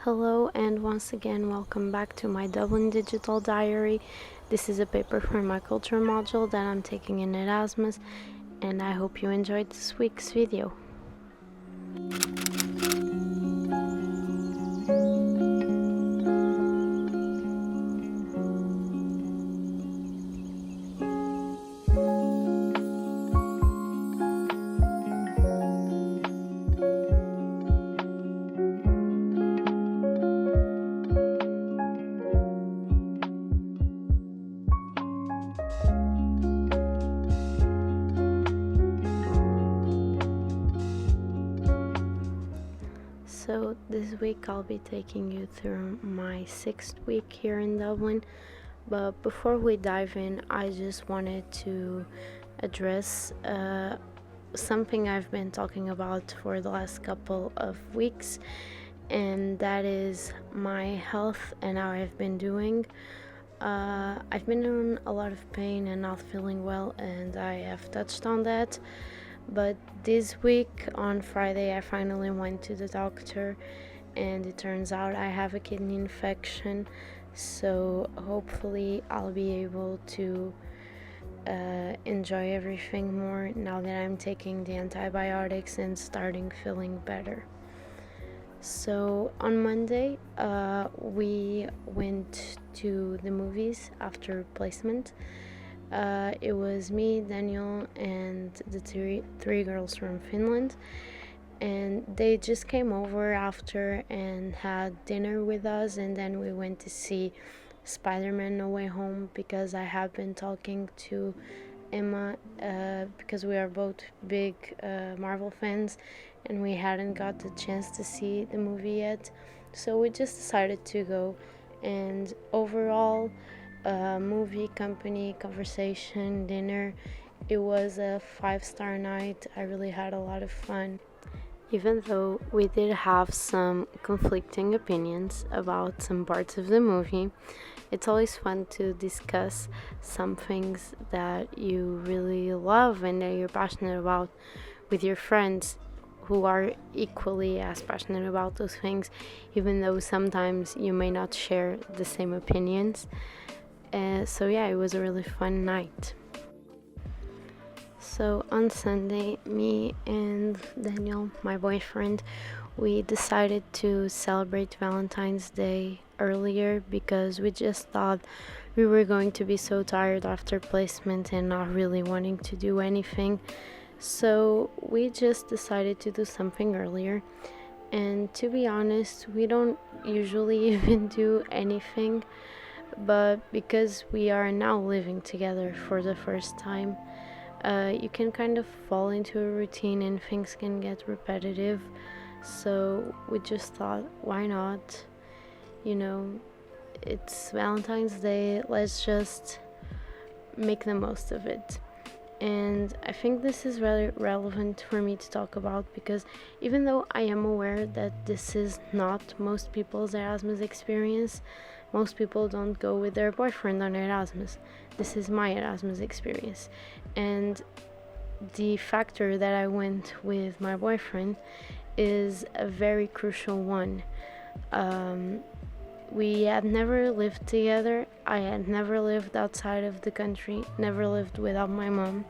Hello, and once again, welcome back to my Dublin Digital Diary. This is a paper for my culture module that I'm taking in Erasmus, and I hope you enjoyed this week's video. So this week I'll be taking you through my 6th week here in Dublin, but before we dive in, I just wanted to address something I've been talking about for the last couple of weeks, and that is my health and how I've been doing. I've been in a lot of pain and not feeling well, and I have touched on that. But this week on Friday, I finally went to the doctor, and it turns out I have a kidney infection. So hopefully, I'll be able to enjoy everything more now that I'm taking the antibiotics and starting feeling better. So on Monday, we went to the movies after placement. It was me, Daniel, and the three girls from Finland, and they just came over after and had dinner with us, and then we went to see Spider-Man No Way Home because I have been talking to Emma because we are both big Marvel fans, and we hadn't got the chance to see the movie yet, so we just decided to go. And overall, movie, company, conversation, dinner, it was a 5-star night. I really had a lot of fun. Even though we did have some conflicting opinions about some parts of the movie, it's always fun to discuss some things that you really love and that you're passionate about with your friends who are equally as passionate about those things, even though sometimes you may not share the same opinions. So yeah, it was a really fun night. So on Sunday, me and Daniel, my boyfriend, we decided to celebrate Valentine's Day earlier because we just thought we were going to be so tired after placement and not really wanting to do anything. So we just decided to do something earlier. And to be honest, we don't usually even do anything, but because we are now living together for the first time, you can kind of fall into a routine and things can get repetitive. So we just thought, why not? You know, it's Valentine's Day, let's just make the most of it. And I think this is really relevant for me to talk about because even though I am aware that this is not most people's Erasmus experience, most people don't go with their boyfriend on Erasmus. This is my Erasmus experience. And the factor that I went with my boyfriend is a very crucial one. We had never lived together. I had never lived outside of the country, never lived without my mom.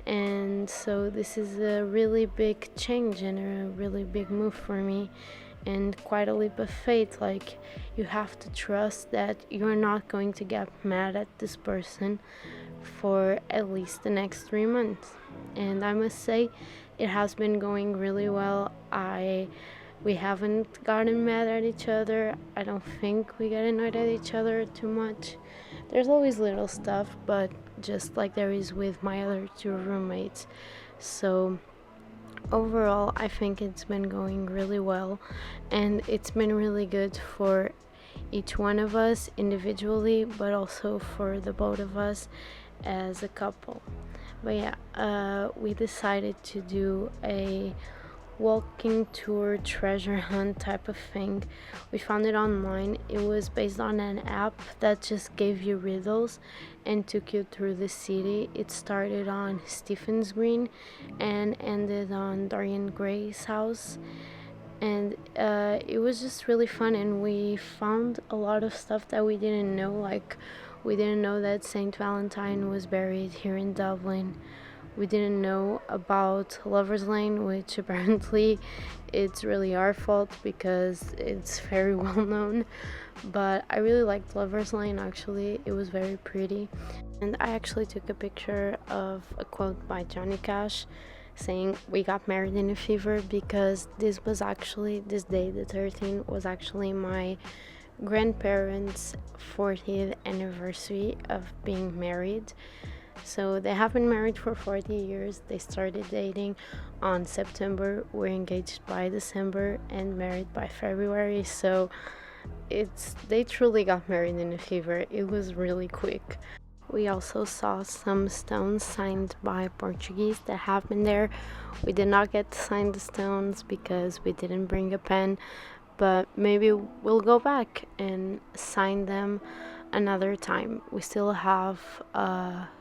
And so this is a really big change and a really big move for me, and quite a leap of faith. Like, you have to trust that you're not going to get mad at this person for at least the next 3 months. And I must say, it has been going really well. We haven't gotten mad at each other. I don't think we get annoyed at each other too much. There's always little stuff, but just like there is with my other 2 roommates. So overall, I think it's been going really well, and it's been really good for each one of us individually, but also for the both of us as a couple. But yeah, we decided to do a walking tour treasure hunt type of thing. We found it online. It was based on an app that just gave you riddles and took you through the city. It started on Stephen's Green and ended on Dorian Gray's house. And it was just really fun, and we found a lot of stuff that we didn't know. Like, we didn't know that Saint Valentine was buried here in Dublin. We didn't know about Lover's Lane, which apparently it's really our fault because it's very well known. But I really liked Lover's Lane, actually. It was very pretty. And I actually took a picture of a quote by Johnny Cash saying we got married in a fever, because this day, the 13th, was actually my grandparents' 40th anniversary of being married. So they have been married for 40 years. They started dating on September, were engaged by December, and married by February. So they truly got married in a fever. It was really quick. We also saw some stones signed by Portuguese that have been there. We did not get to sign the stones because we didn't bring a pen, but maybe we'll go back and sign them another time. We still have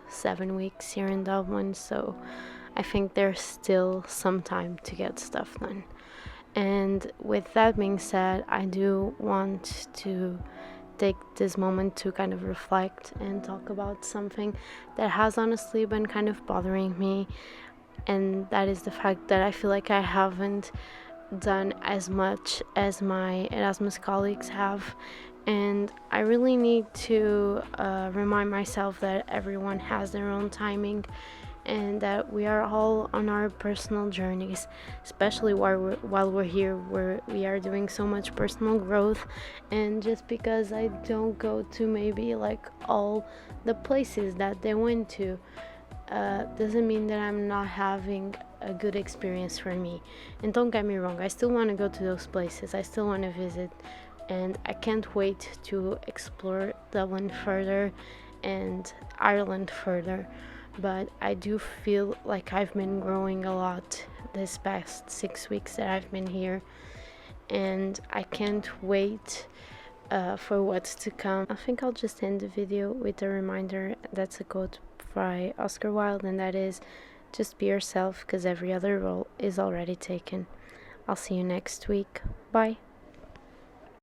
7 weeks here in Dublin, so I think there's still some time to get stuff done. And with that being said, I do want to take this moment to kind of reflect and talk about something that has honestly been kind of bothering me, and that is the fact that I feel like I haven't done as much as my Erasmus colleagues have. And I really need to remind myself that everyone has their own timing, and that we are all on our personal journeys, especially while we're here, where we are doing so much personal growth. And just because I don't go to maybe like all the places that they went to, doesn't mean that I'm not having a good experience for me. And don't get me wrong, I still want to go to those places, I still want to visit, and I can't wait to explore Dublin further and Ireland further. But I do feel like I've been growing a lot this past 6 weeks that I've been here, and I can't wait for what's to come. I think I'll just end the video with a reminder. That's a quote by Oscar Wilde, and that is, just be yourself because every other role is already taken. I'll see you next week. Bye.